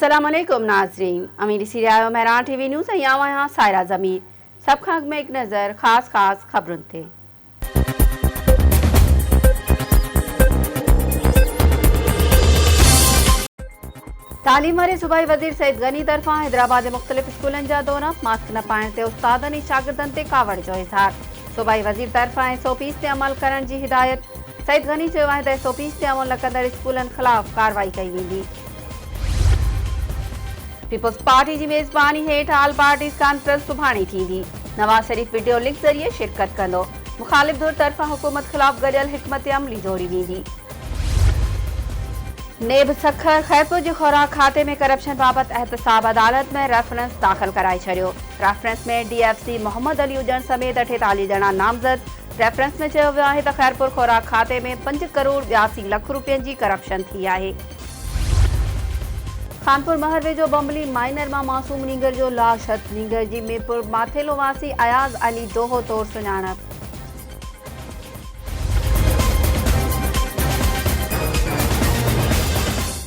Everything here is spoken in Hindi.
अस्सलाम वालेकुम नाज़रीन, अमीरी सीरिया मेहरान टीवी न्यूज़ यहाँ सायरा ज़मीर सब खां में एक नज़र खास खबरों थे। तालीम वारे सूबाई वज़ीर सईद गनी तरफ़ां हैदराबाद के मुख़्तलिफ़ स्कूलों जा दौरा, मास्क न पाइण ते उस्तादनि ऐं शागिर्दनि ते कावड़ जो इज़हार। सूबाई वज़ीर तरफ़ां SOPs ते अमल करण जी हिदायत। सईद गनी चयो आहे त SOPs ते अमल न कंदड़ स्कूलनि ख़िलाफ़ कार्रवाई कई वेंदी। पीपल्स पार्टी की मेज़बानी हेठ आल पार्टीज़ कॉन्फ्रेंस सुभाणे थींदी। नवाज़ शरीफ वीडियो लिंक ज़रिए शिरकत कंदो। मुखालिफ़ धुर तरफ़ां हुकूमत ख़िलाफ़ गडि॒यल हिकमत अमली जोड़ी वेंदी। नेब सखर खैरपुर जी खुराक खाते में करप्शन बाबत एहतसाब अदालत में रेफरेंस दाख़िल कराए छड़ियो। रेफरेंस में DFC मोहम्मद अली उजन समेत 48 ॼणा नामज़द। रेफरेंस में चयो वियो आहे त खैरपुर खुराक खाते में 5 करोड़ 82 लख रुपयनि जी करप्शन थी आहे। खानपुर महर वेझो बम्बली माइनर मां मासूम नींगर जो लाश हथ। नींगर जी मीरपुर माथेलो वासी अयाज़ अली डोहो तौर सुञाणप।